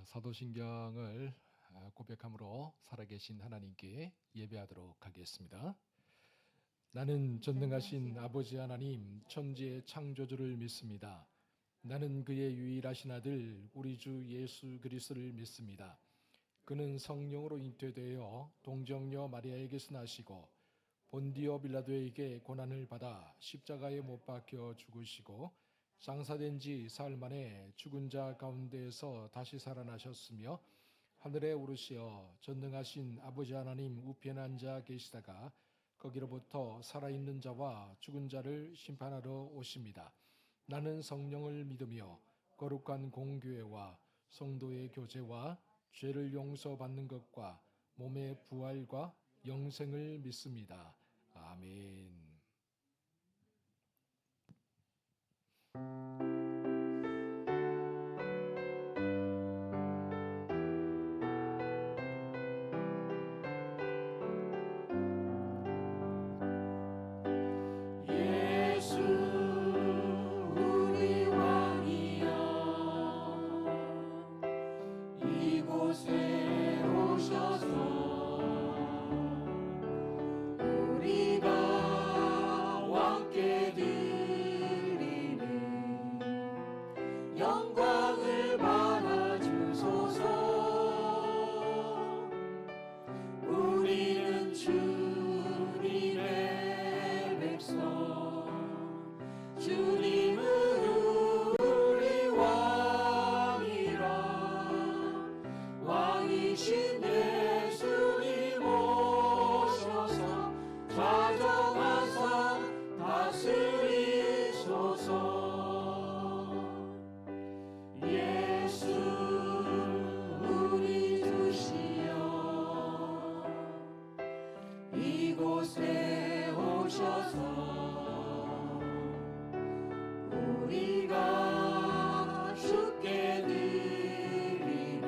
사도신경을 고백함으로 살아계신 하나님께 예배하도록 하겠습니다. 나는 전능하신 아버지 하나님 천지의 창조주를 믿습니다. 나는 그의 유일하신 아들 우리 주 예수 그리스도를 믿습니다. 그는 성령으로 잉태되어 동정녀 마리아에게서 나시고 본디오 빌라도에게 고난을 받아 십자가에 못 박혀 죽으시고 장사된 지 사흘 만에 죽은 자 가운데에서 다시 살아나셨으며 하늘에 오르시어 전능하신 아버지 하나님 우편에 앉아 계시다가 거기로부터 살아있는 자와 죽은 자를 심판하러 오십니다. 나는 성령을 믿으며 거룩한 공교회와 성도의 교제와 죄를 용서받는 것과 몸의 부활과 영생을 믿습니다. 아멘. 이곳에 오셔서 우리가 주께 드리는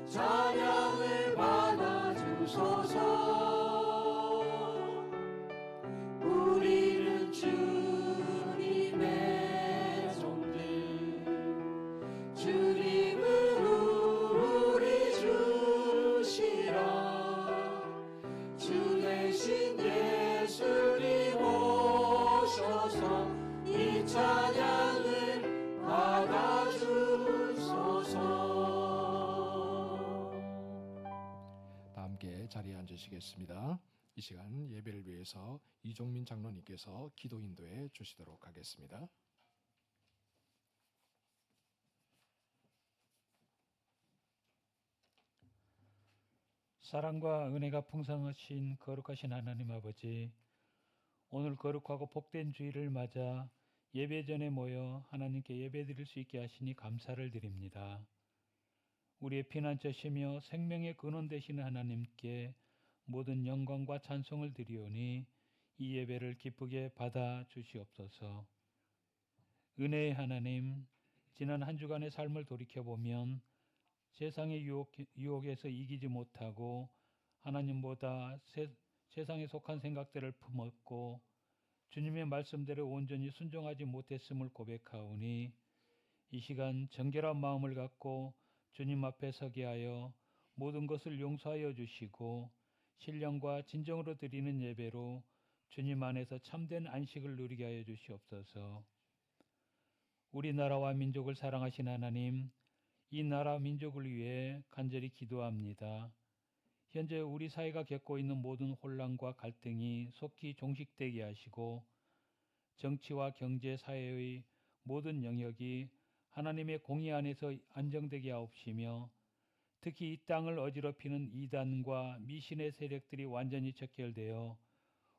찬양을 받아주소서. 우리는 주님의 종들, 주님은 우리 주시라. 주 대신 예수님 오셔서 이 찬양을 받아주소서. 다 함께 자리에 앉으시겠습니다. 이 시간 예배를 위해서 이종민 장로님께서 기도 인도해 주시도록 하겠습니다. 사랑과 은혜가 풍성하신 거룩하신 하나님 아버지, 오늘 거룩하고 복된 주일을 맞아 예배 전에 모여 하나님께 예배드릴 수 있게 하시니 감사를 드립니다. 우리의 피난처시며 생명의 근원 되시는 하나님께 모든 영광과 찬송을 드리오니 이 예배를 기쁘게 받아 주시옵소서. 은혜의 하나님, 지난 한 주간의 삶을 돌이켜보면 세상의 유혹에서 이기지 못하고 하나님보다 세상에 속한 생각들을 품었고 주님의 말씀대로 온전히 순종하지 못했음을 고백하오니 이 시간 정결한 마음을 갖고 주님 앞에 서게 하여 모든 것을 용서하여 주시고 신령과 진정으로 드리는 예배로 주님 안에서 참된 안식을 누리게 하여 주시옵소서. 우리나라와 민족을 사랑하신 하나님, 이 나라 민족을 위해 간절히 기도합니다. 현재 우리 사회가 겪고 있는 모든 혼란과 갈등이 속히 종식되게 하시고 정치와 경제, 사회의 모든 영역이 하나님의 공의 안에서 안정되게 하옵시며 특히 이 땅을 어지럽히는 이단과 미신의 세력들이 완전히 척결되어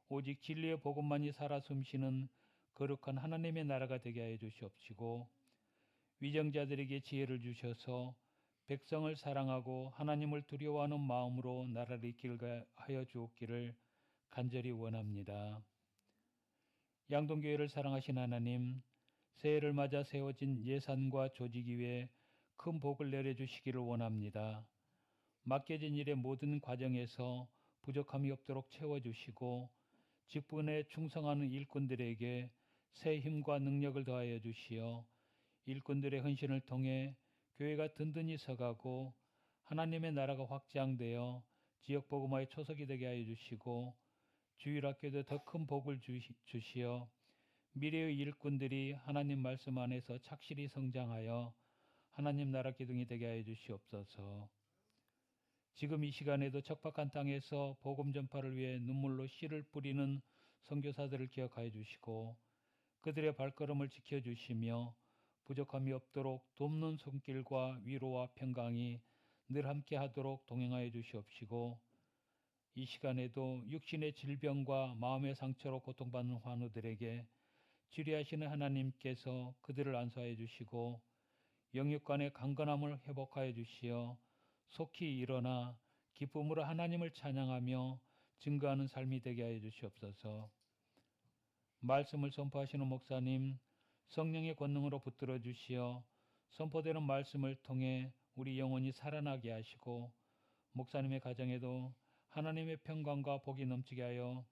오직 진리의 복음만이 살아 숨쉬는 거룩한 하나님의 나라가 되게 하여 주시옵시고 위정자들에게 지혜를 주셔서 백성을 사랑하고 하나님을 두려워하는 마음으로 나라를 이끌게 하여 주옵기를 간절히 원합니다. 양동교회를 사랑하신 하나님, 새해를 맞아 세워진 예산과 조직 위에 큰 복을 내려주시기를 원합니다. 맡겨진 일의 모든 과정에서 부족함이 없도록 채워주시고 직분에 충성하는 일꾼들에게 새 힘과 능력을 더하여 주시어 일꾼들의 헌신을 통해 교회가 든든히 서가고 하나님의 나라가 확장되어 지역 복음화의 초석이 되게 하여 주시고 주일학교도 더 큰 복을 주시어 미래의 일꾼들이 하나님 말씀 안에서 착실히 성장하여 하나님 나라 기둥이 되게 하여 주시옵소서. 지금 이 시간에도 척박한 땅에서 복음 전파를 위해 눈물로 씨를 뿌리는 선교사들을 기억하여 주시고 그들의 발걸음을 지켜주시며 부족함이 없도록 돕는 손길과 위로와 평강이 늘 함께 하도록 동행하여 주시옵시고 이 시간에도 육신의 질병과 마음의 상처로 고통받는 환우들에게 치료하시는 하나님께서 그들을 안수하여 주시고 영육간의 강건함을 회복하여 주시어 속히 일어나 기쁨으로 하나님을 찬양하며 증거하는 삶이 되게 하여 주시옵소서. 말씀을 선포하시는 목사님 성령의 권능으로 붙들어 주시어 선포되는 말씀을 통해 우리 영혼이 살아나게 하시고 목사님의 가정에도 하나님의 평강과 복이 넘치게 하여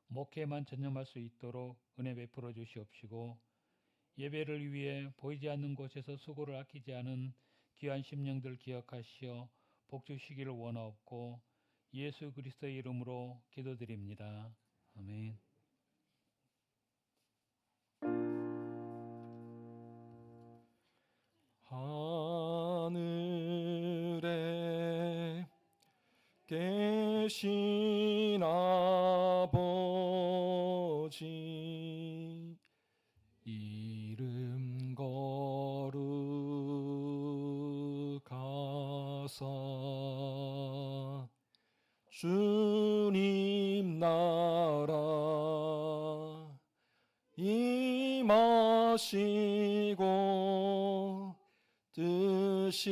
목회에만 전념할 수 있도록 은혜 베풀어 주시옵시고 예배를 위해 보이지 않는 곳에서 수고를 아끼지 않은 귀한 심령들 기억하시어 복 주시기를 원하옵고 예수 그리스도의 이름으로 기도드립니다. 아멘. 하늘에 계신 아버지 이름 거룩하사 주님 나라 임하시고 뜻이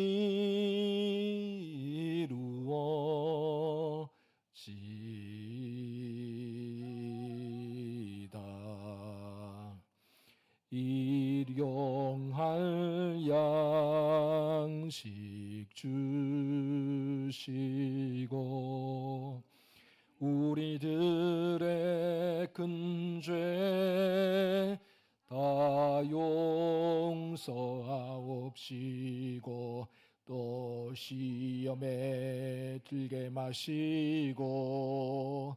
이루어지이다. 일용할 양식 주시고 우리들의 큰 죄 다 용서하옵시고 또 시험에 들게 마시고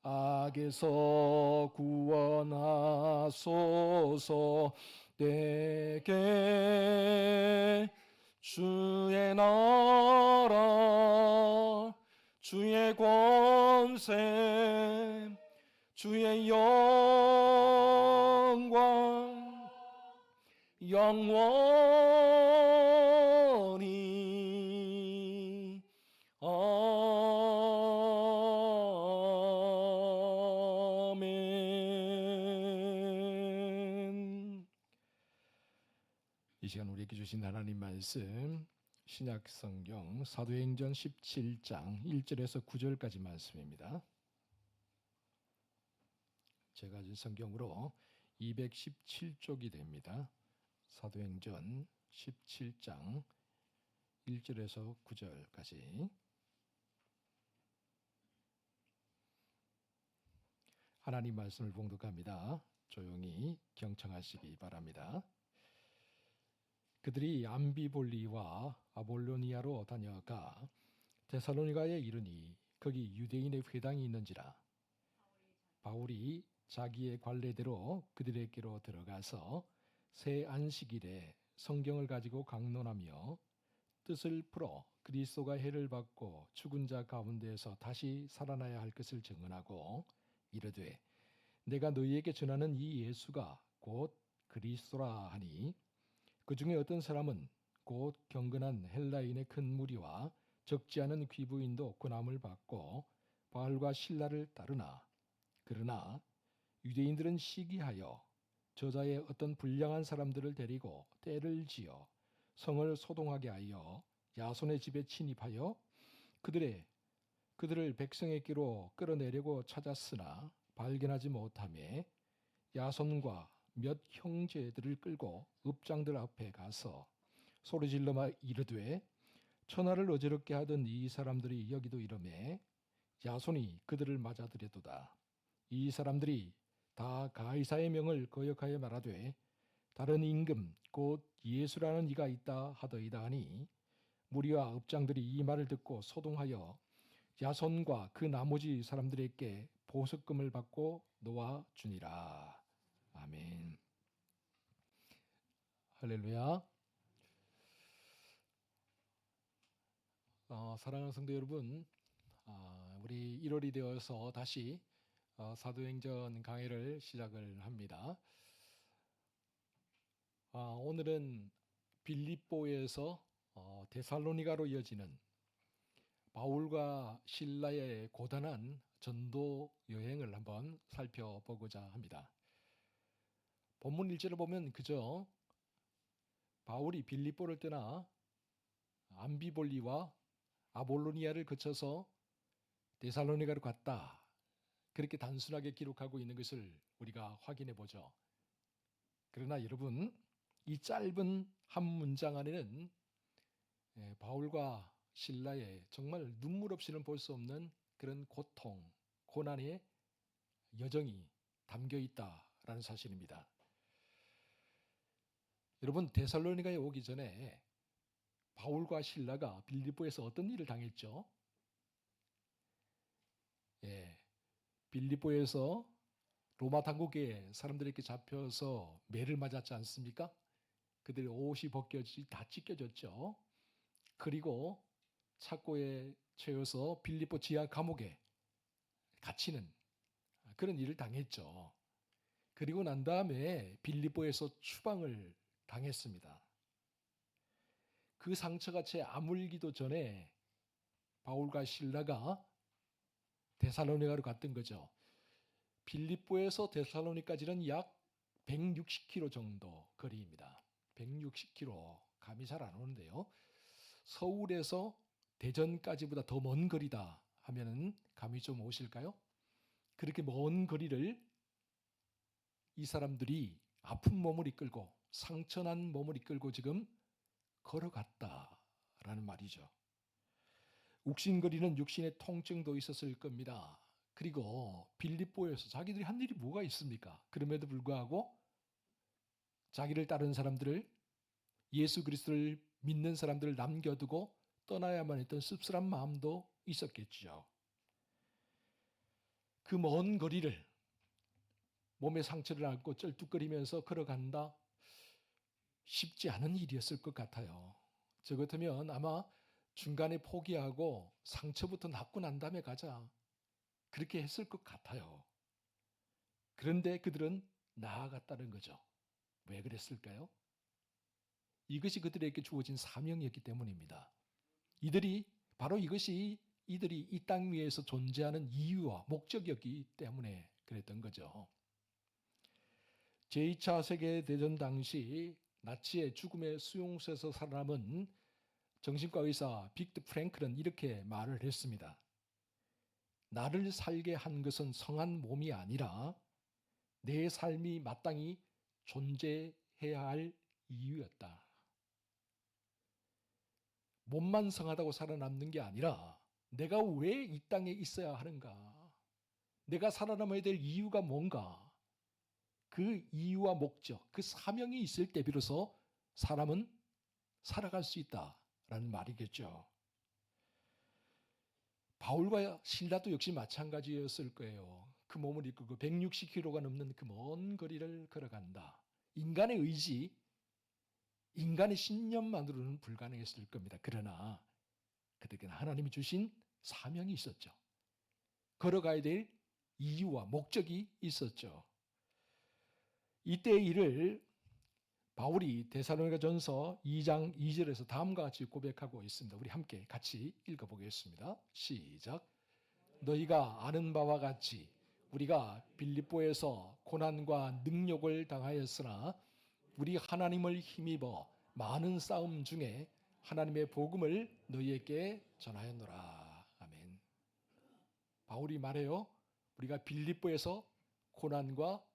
악에서 구원하소서. 내게 주의 나라 주의 권세 주의 영광 영원히 아멘. 이 시간 우리에게 주신 하나님 말씀 신약 성경 사도행전 17장 1절에서 9절까지 말씀입니다. 제가 가진 성경으로 217쪽이 됩니다. 사도행전 17장 1절에서 9절까지 하나님 말씀을 봉독합니다. 조용히 경청하시기 바랍니다. 그들이 암비볼리와 아볼로니아로 다녀가 데살로니가에 이르니 거기 유대인의 회당이 있는지라. 바울이 자기의 관례대로 그들에게로 들어가서 새 안식일에 성경을 가지고 강론하며 뜻을 풀어 그리스도가 해를 받고 죽은 자 가운데에서 다시 살아나야 할 것을 증언하고 이르되 내가 너희에게 전하는 이 예수가 곧 그리스도라 하니 그 중에 어떤 사람은 곧 경건한 헬라인의 큰 무리와 적지 않은 귀부인도 고난을 받고 바울과 실라를 따르나 그러나 유대인들은 시기하여 저자의 어떤 불량한 사람들을 데리고 떼를 지어 성을 소동하게 하여 야손의 집에 침입하여 그들을 백성에게로 끌어내려고 찾았으나 발견하지 못하며 야손과 몇 형제들을 끌고 읍장들 앞에 가서 소리질러 이르되 천하를 어지럽게 하던 이 사람들이 여기도 이르매 야손이 그들을 맞아들였도다. 이 사람들이 다 가이사의 명을 거역하여 말하되 다른 임금 곧 예수라는 이가 있다 하더이다 하니 무리와 업장들이 이 말을 듣고 소동하여 야손과 그 나머지 사람들에게 보석금을 받고 놓아 주니라. 아멘. 할렐루야. 사랑하는 성도 여러분, 우리 1월이 되어서 다시 사도행전 강해를 시작을 합니다. 오늘은 빌립보에서 데살로니가로 이어지는 바울과 실라의 고단한 전도 여행을 한번 살펴보고자 합니다. 본문 1절을 보면 그저 바울이 빌립보를 떠나 암비볼리와 아볼로니아를 거쳐서 데살로니가로 갔다, 그렇게 단순하게 기록하고 있는 것을 우리가 확인해 보죠. 그러나 여러분, 이 짧은 한 문장 안에는 바울과 실라의 정말 눈물 없이는 볼 수 없는 그런 고통, 고난의 여정이 담겨 있다라는 사실입니다. 여러분, 데살로니가에 오기 전에 바울과 실라가 빌립보에서 어떤 일을 당했죠? 빌립보에서 로마 당국의 사람들에게 잡혀서 매를 맞았지 않습니까? 그들의 옷이 벗겨지 다 찢겨졌죠. 그리고 착고에 채워서 빌립보 지하 감옥에 갇히는 그런 일을 당했죠. 그리고 난 다음에 빌립보에서 추방을 당했습니다. 그 상처가 채 아물기도 전에 바울과 실라가 데살로니가로 갔던 거죠. 빌립보에서 데살로니까지는 약 160km 정도 거리입니다. 160km, 감이 잘 안 오는데요. 서울에서 대전까지보다 더 먼 거리다 하면은 감이 좀 오실까요? 그렇게 먼 거리를 이 사람들이 아픈 몸을 이끌고 상처난 몸을 이끌고 지금 걸어갔다라는 말이죠. 욱신거리는 육신의 통증도 있었을 겁니다. 그리고 빌립보에서 자기들이 한 일이 뭐가 있습니까? 그럼에도 불구하고 자기를 따르는 사람들을, 예수 그리스도를 믿는 사람들을 남겨두고 떠나야만 했던 씁쓸한 마음도 있었겠죠. 그 먼 거리를 몸에 상처를 안고 쩔뚝거리면서 걸어간다, 쉽지 않은 일이었을 것 같아요. 저 같으면 아마 중간에 포기하고 상처부터 낫고 난 다음에 가자, 그렇게 했을 것 같아요. 그런데 그들은 나아갔다는 거죠. 왜 그랬을까요? 이것이 그들에게 주어진 사명이었기 때문입니다. 바로 이것이 이들이 이 땅 위에서 존재하는 이유와 목적이었기 때문에 그랬던 거죠. 제2차 세계대전 당시 나치의 죽음의 수용소에서 살아남은 정신과 의사 빅터 프랭클은 이렇게 말을 했습니다. 나를 살게 한 것은 성한 몸이 아니라 내 삶이 마땅히 존재해야 할 이유였다. 몸만 성하다고 살아남는 게 아니라 내가 왜 이 땅에 있어야 하는가? 내가 살아남아야 될 이유가 뭔가? 그 이유와 목적, 그 사명이 있을 때 비로소 사람은 살아갈 수 있다라는 말이겠죠. 바울과 실라도 역시 마찬가지였을 거예요. 그 몸을 이끌고 160km가 넘는 그 먼 거리를 걸어간다. 인간의 의지, 인간의 신념만으로는 불가능했을 겁니다. 그러나 그들에게는 하나님이 주신 사명이 있었죠. 걸어가야 될 이유와 목적이 있었죠. 이때의 일을 바울이 데살로니가전서 2장 2절에서 다음과 같이 고백하고 있습니다. 우리 함께 같이 읽어보겠습니다. 시작. 너희가 아는 바와 같이 우리가 빌립보에서 고난과 능욕을 당하였으나 우리 하나님을 힘입어 많은 싸움 중에 하나님의 복음을 너희에게 전하였노라. 아멘. 바울이 말해요. 우리가 빌립보에서 고난과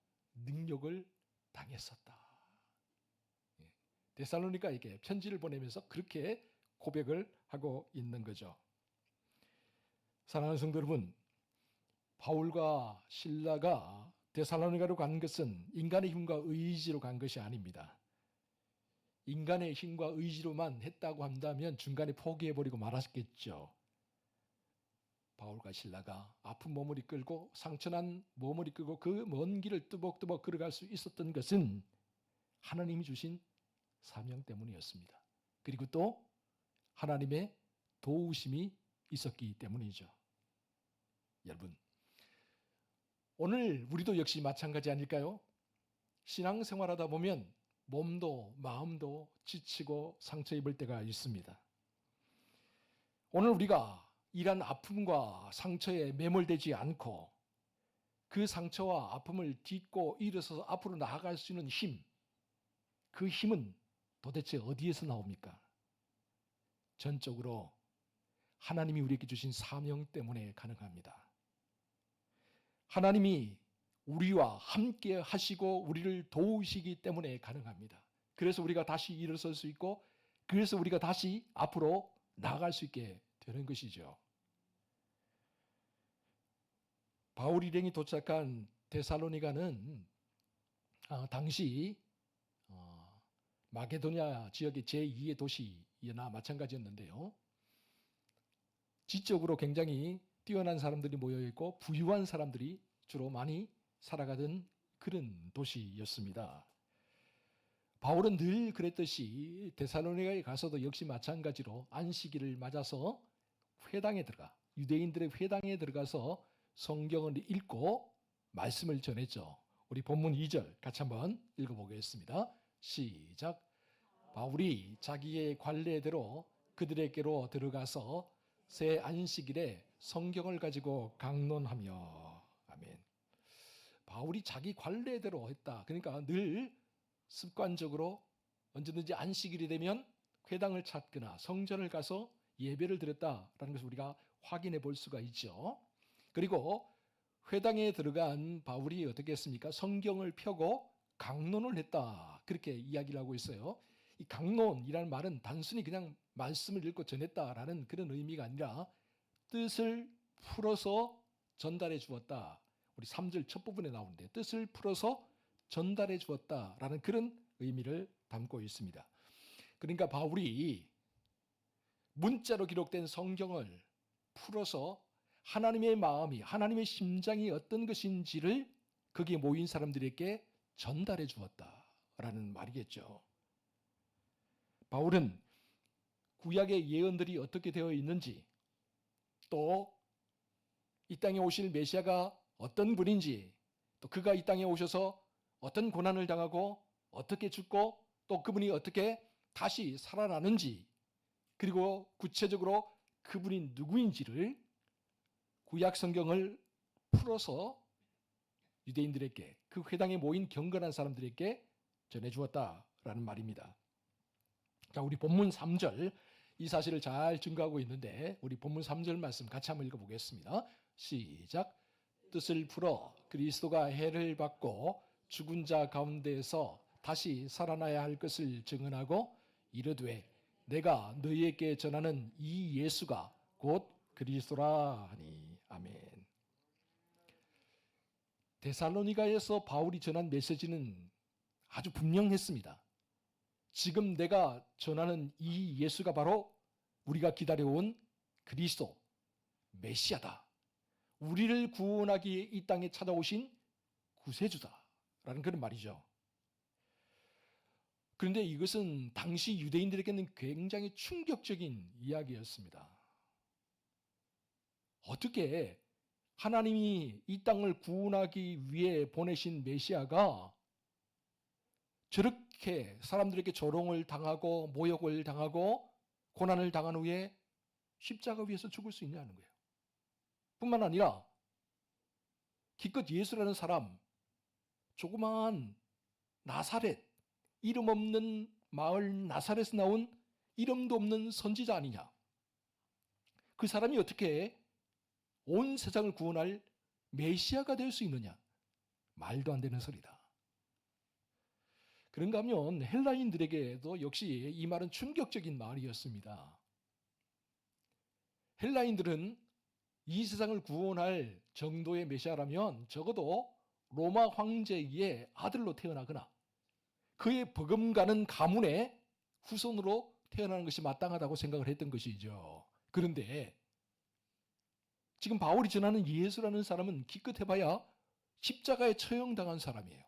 능욕을 당했었다. 데살로니가에게 편지를 보내면서 그렇게 고백을 하고 있는 거죠. 사랑하는 성도 여러분, 바울과 실라가 데살로니가로 간 것은 인간의 힘과 의지로 간 것이 아닙니다. 인간의 힘과 의지로만 했다고 한다면 중간에 포기해버리고 말았겠죠. 바울과 실라가 아픈 몸을 이끌고 상처난 몸을 이끌고 그 먼 길을 뚜벅뚜벅 걸어갈 수 있었던 것은 하나님이 주신 사명 때문이었습니다. 그리고 또 하나님의 도우심이 있었기 때문이죠. 여러분, 오늘 우리도 역시 마찬가지 아닐까요? 신앙생활하다 보면 몸도 마음도 지치고 상처 입을 때가 있습니다. 오늘 우리가 이런 아픔과 상처에 매몰되지 않고 그 상처와 아픔을 딛고 일어서서 앞으로 나아갈 수 있는 힘, 그 힘은 도대체 어디에서 나옵니까? 전적으로 하나님이 우리에게 주신 사명 때문에 가능합니다. 하나님이 우리와 함께 하시고 우리를 도우시기 때문에 가능합니다. 그래서 우리가 다시 일어설 수 있고 그래서 우리가 다시 앞으로 나아갈 수 있게 되는 것이죠. 바울 일행이 도착한 데살로니가는 당시 마게도냐 지역의 제2의 도시나 마찬가지였는데요. 지적으로 굉장히 뛰어난 사람들이 모여있고 부유한 사람들이 주로 많이 살아가던 그런 도시였습니다. 바울은 늘 그랬듯이 데살로니가에 가서도 역시 마찬가지로 안식일을 맞아서 회당에 들어가 유대인들의 회당에 들어가서 성경을 읽고 말씀을 전했죠. 우리 본문 2절 같이 한번 읽어보겠습니다. 시작. 바울이 자기의 관례대로 그들에게로 들어가서 새 안식일에 성경을 가지고 강론하며. 아멘. 바울이 자기 관례대로 했다. 그러니까 늘 습관적으로 언제든지 안식일이 되면 회당을 찾거나 성전을 가서 예배를 드렸다라는 것을 우리가 확인해 볼 수가 있죠. 그리고 회당에 들어간 바울이 어떻게 했습니까? 성경을 펴고 강론을 했다. 그렇게 이야기를 하고 있어요. 이 강론이라는 말은 단순히 그냥 말씀을 읽고 전했다라는 그런 의미가 아니라 뜻을 풀어서 전달해 주었다. 우리 3절 첫 부분에 나오는데 뜻을 풀어서 전달해 주었다라는 그런 의미를 담고 있습니다. 그러니까 바울이 문자로 기록된 성경을 풀어서 하나님의 마음이, 하나님의 심장이 어떤 것인지를 거기에 모인 사람들에게 전달해 주었다라는 말이겠죠. 바울은 구약의 예언들이 어떻게 되어 있는지, 또 이 땅에 오실 메시아가 어떤 분인지, 또 그가 이 땅에 오셔서 어떤 고난을 당하고 어떻게 죽고 또 그분이 어떻게 다시 살아나는지, 그리고 구체적으로 그분이 누구인지를 구약 성경을 풀어서 유대인들에게, 그 회당에 모인 경건한 사람들에게 전해주었다라는 말입니다. 자, 우리 본문 3절, 이 사실을 잘 증거하고 있는데 우리 본문 3절 말씀 같이 한번 읽어보겠습니다. 시작. 뜻을 풀어 그리스도가 해를 받고 죽은 자 가운데에서 다시 살아나야 할 것을 증언하고 이르되 내가 너희에게 전하는 이 예수가 곧 그리스도라 하니. 아멘. 데살로니가에서 바울이 전한 메시지는 아주 분명했습니다. 지금 내가 전하는 이 예수가 바로 우리가 기다려온 그리스도, 메시아다. 우리를 구원하기 위해 이 땅에 찾아오신 구세주다라는 그런 말이죠. 그런데 이것은 당시 유대인들에게는 굉장히 충격적인 이야기였습니다. 어떻게 하나님이 이 땅을 구원하기 위해 보내신 메시아가 저렇게 사람들에게 조롱을 당하고 모욕을 당하고 고난을 당한 후에 십자가 위에서 죽을 수 있냐는 거예요. 뿐만 아니라 기껏 예수라는 사람, 조그마한 나사렛, 이름 없는 마을 나사렛에서 나온 이름도 없는 선지자 아니냐. 그 사람이 어떻게 온 세상을 구원할 메시아가 될 수 있느냐. 말도 안 되는 소리다. 그런가 하면 헬라인들에게도 역시 이 말은 충격적인 말이었습니다. 헬라인들은 이 세상을 구원할 정도의 메시아라면 적어도 로마 황제의 아들로 태어나거나 그의 버금가는 가문의 후손으로 태어나는 것이 마땅하다고 생각을 했던 것이죠. 그런데 지금 바울이 전하는 예수라는 사람은 기껏해봐야 십자가에 처형당한 사람이에요.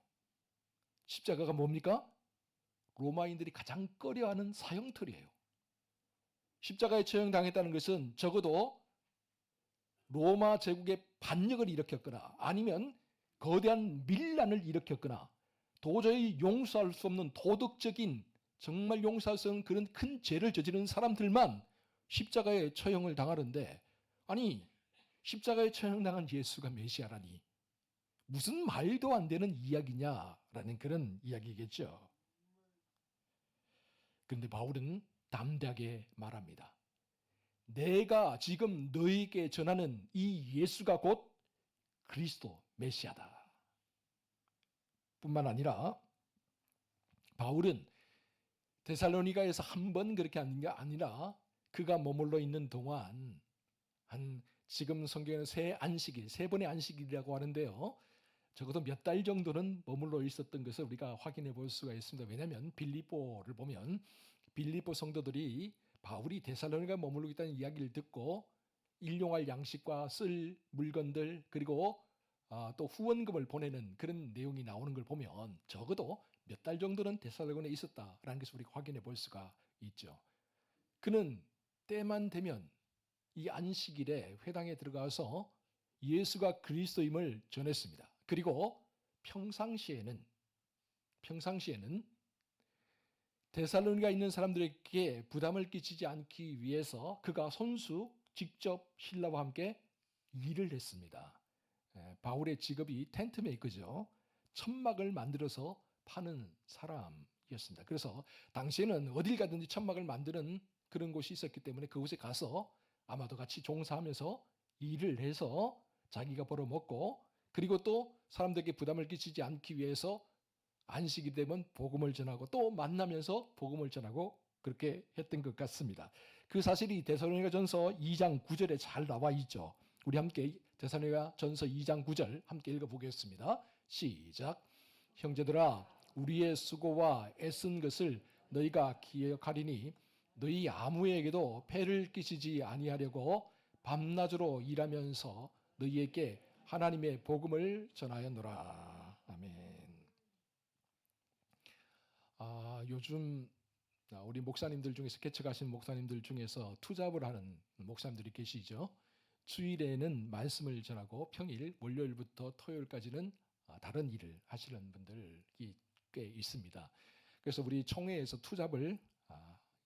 십자가가 뭡니까? 로마인들이 가장 꺼려하는 사형틀이에요. 십자가에 처형당했다는 것은 적어도 로마 제국의 반역을 일으켰거나 아니면 거대한 밀란을 일으켰거나 도저히 용서할 수 없는 도덕적인 정말 용서할 수 없는 그런 큰 죄를 저지른 사람들만 십자가에 처형을 당하는데, 아니 십자가에 처형당한 예수가 메시아라니 무슨 말도 안 되는 이야기냐라는 그런 이야기겠죠. 그런데 바울은 담대하게 말합니다. 내가 지금 너에게 전하는 이 예수가 곧 그리스도 메시아다. 뿐만 아니라 바울은 데살로니가에서 한 번 그렇게 하는 게 아니라 그가 머물러 있는 동안 지금 성경에는 세 번의 안식일이라고 하는데요. 적어도 몇 달 정도는 머물러 있었던 것을 우리가 확인해 볼 수가 있습니다. 왜냐하면 빌립보를 보면 빌립보 성도들이 바울이 데살로니가에 머물러 있다는 이야기를 듣고 일용할 양식과 쓸 물건들 그리고 또 후원금을 보내는 그런 내용이 나오는 걸 보면 적어도 몇 달 정도는 데살로니가에 있었다라는 것을 우리가 확인해 볼 수가 있죠. 그는 때만 되면 이 안식일에 회당에 들어가서 예수가 그리스도임을 전했습니다. 그리고 평상시에는 데살로니가에 있는 사람들에게 부담을 끼치지 않기 위해서 그가 손수 직접 신라와 함께 일을 했습니다. 바울의 직업이 텐트 메이커죠. 천막을 만들어서 파는 사람이었습니다. 그래서 당시에는 어딜 가든지 천막을 만드는 그런 곳이 있었기 때문에 그곳에 가서 아마도 같이 종사하면서 일을 해서 자기가 벌어먹고 그리고 또 사람들에게 부담을 끼치지 않기 위해서 안식이 되면 복음을 전하고 또 만나면서 복음을 전하고 그렇게 했던 것 같습니다. 그 사실이 데살로니가전서 2장 9절에 잘 나와 있죠. 우리 함께 데살로니가전서 2장 9절 함께 읽어보겠습니다. 시작. 형제들아 우리의 수고와 애쓴 것을 너희가 기억하리니 너희 아무에게도 폐를 끼치지 아니하려고 밤낮으로 일하면서 너희에게 하나님의 복음을 전하였노라. 아멘. 요즘 우리 목사님들 중에서 개척하신 목사님들 중에서 투잡을 하는 목사님들이 계시죠. 주일에는 말씀을 전하고 평일 월요일부터 토요일까지는 다른 일을 하시는 분들이 꽤 있습니다. 그래서 우리 총회에서 투잡을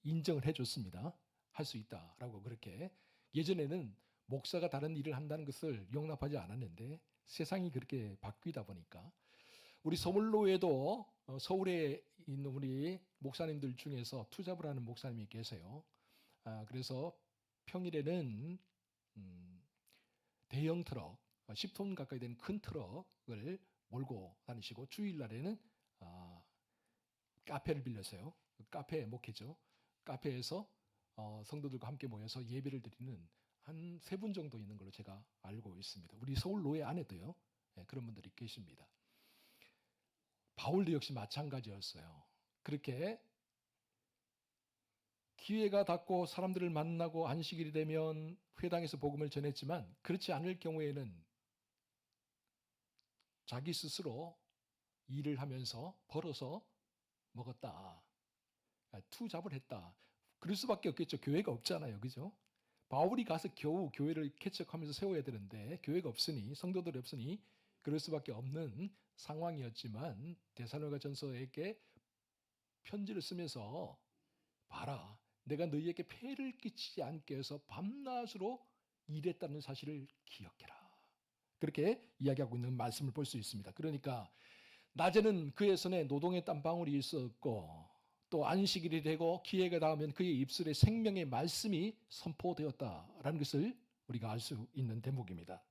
인정을 해줬습니다. 할 수 있다라고 그렇게. 예전에는 목사가 다른 일을 한다는 것을 용납하지 않았는데 세상이 그렇게 바뀌다 보니까 우리 서울로에도 서울에 있는 우리 목사님들 중에서 투잡을 하는 목사님이 계세요. 그래서 평일에는 대형 트럭, 10톤 가까이 되는 큰 트럭을 몰고 다니시고 주일날에는 카페를 빌려서요. 카페 목회죠. 카페에서 성도들과 함께 모여서 예배를 드리는 한 3분 정도 있는 걸로 제가 알고 있습니다. 우리 서울로에 안에도요. 그런 분들이 계십니다. 바울도 역시 마찬가지였어요. 그렇게 기회가 닿고 사람들을 만나고 안식일이 되면 회당에서 복음을 전했지만 그렇지 않을 경우에는 자기 스스로 일을 하면서 벌어서 먹었다. 투잡을 했다. 그럴 수밖에 없겠죠. 교회가 없잖아요. 그죠? 바울이 가서 겨우 교회를 개척하면서 세워야 되는데 교회가 없으니 성도들이 없으니 그럴 수밖에 없는 상황이었지만 데살로니가전서에게 편지를 쓰면서 봐라. 내가 너희에게 폐를 끼치지 않게 해서 밤낮으로 일했다는 사실을 기억해라. 그렇게 이야기하고 있는 말씀을 볼 수 있습니다. 그러니까 낮에는 그의 손에 노동의 땀방울이 있었고 또 안식일이 되고 기회가 닿으면 그의 입술에 생명의 말씀이 선포되었다라는 것을 우리가 알 수 있는 대목입니다.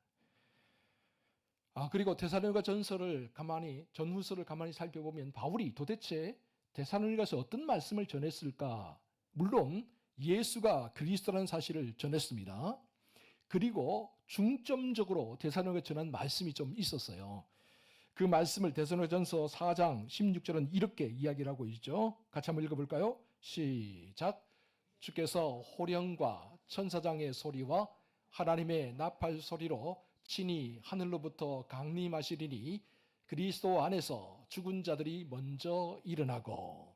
그리고 데살로니가 전후서를 가만히 살펴보면 바울이 도대체 데살로니가서 어떤 말씀을 전했을까? 물론 예수가 그리스도라는 사실을 전했습니다. 그리고 중점적으로 데살로니가에 전한 말씀이 좀 있었어요. 그 말씀을 데살로니가전서 4장 16절은 이렇게 이야기를 하고 있죠. 같이 한번 읽어볼까요? 시작. 주께서 호령과 천사장의 소리와 하나님의 나팔 소리로 친히 하늘로부터 강림하시리니 그리스도 안에서 죽은 자들이 먼저 일어나고.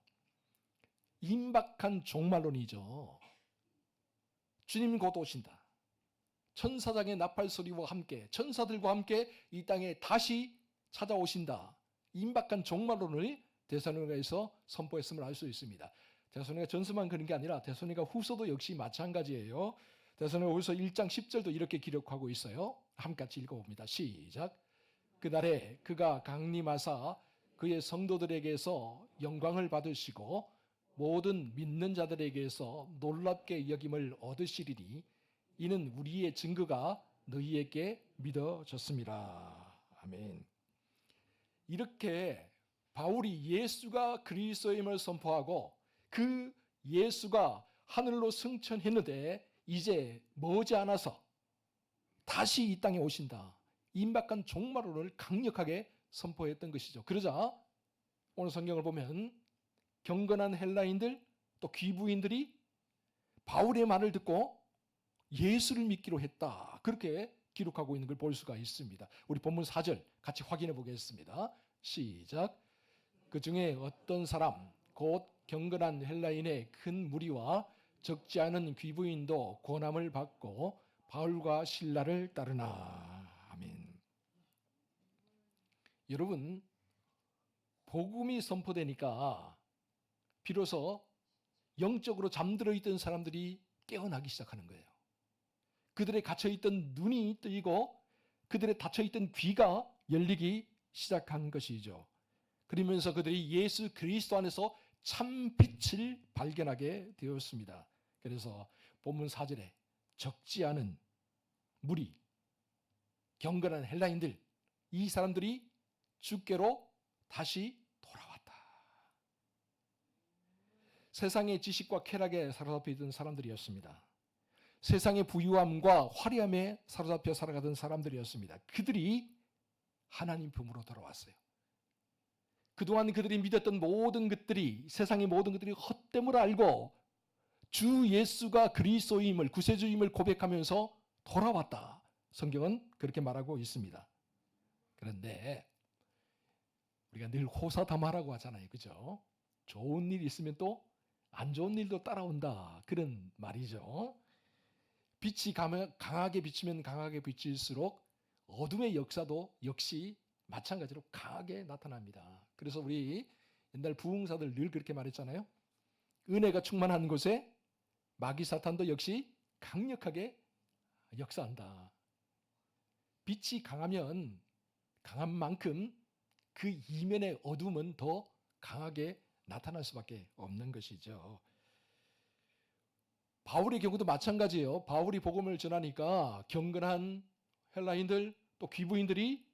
임박한 종말론이죠. 주님 곧 오신다. 천사장의 나팔 소리와 함께 천사들과 함께 이 땅에 다시 찾아오신다. 임박한 종말론을 데살로니가에서 선포했음을 알 수 있습니다. 데살로니가 전서만 그런 게 아니라 데살로니가 후서도 역시 마찬가지예요. 데살로니가 후서 1장 10절도 이렇게 기록하고 있어요. 함께 같이 읽어봅니다. 시작. 그날에 그가 강림하사 그의 성도들에게서 영광을 받으시고 모든 믿는 자들에게서 놀랍게 여김을 얻으시리니 이는 우리의 증거가 너희에게 믿어졌습니다. 아멘. 이렇게 바울이 예수가 그리스도임을 선포하고 그 예수가 하늘로 승천했는데 이제 머지않아서 다시 이 땅에 오신다. 임박한 종말론을 강력하게 선포했던 것이죠. 그러자 오늘 성경을 보면 경건한 헬라인들 또 귀부인들이 바울의 말을 듣고 예수를 믿기로 했다. 그렇게 기록하고 있는 걸 볼 수가 있습니다. 우리 본문 4절 같이 확인해 보겠습니다. 시작. 그 중에 어떤 사람 곧 경건한 헬라인의 큰 무리와 적지 않은 귀부인도 고난을 받고 바울과 실라를 따르나. 아멘. 여러분, 복음이 선포되니까 비로소 영적으로 잠들어 있던 사람들이 깨어나기 시작하는 거예요. 그들의 갇혀있던 눈이 뜨이고 그들의 닫혀있던 귀가 열리기 시작한 것이죠. 그러면서 그들이 예수 그리스도 안에서 참 빛을 발견하게 되었습니다. 그래서 본문 4절에 적지 않은 무리, 경건한 헬라인들, 이 사람들이 주께로 다시 돌아왔다. 세상의 지식과 쾌락에 사로잡혀 있던 사람들이었습니다. 세상의 부유함과 화려함에 사로잡혀 살아가던 사람들이었습니다. 그들이 하나님 품으로 돌아왔어요. 그동안 그들이 믿었던 모든 것들이, 세상의 모든 것들이 헛됨을 알고 주 예수가 그리스도임을, 구세주임을 고백하면서 돌아왔다. 성경은 그렇게 말하고 있습니다. 그런데 우리가 늘 호사다마라고 하잖아요. 그죠? 좋은 일이 있으면 또 안 좋은 일도 따라온다. 그런 말이죠. 빛이 강하게 비치면 강하게 비칠수록 어둠의 역사도 역시 마찬가지로 강하게 나타납니다. 그래서 우리 옛날 부흥사들 늘 그렇게 말했잖아요. 은혜가 충만한 곳에 마귀 사탄도 역시 강력하게 역사한다. 빛이 강하면 강한 만큼 그 이면의 어둠은 더 강하게 나타날 수밖에 없는 것이죠. 바울의 경우도 마찬가지예요. 바울이 복음을 전하니까 경건한 헬라인들 또 귀부인들이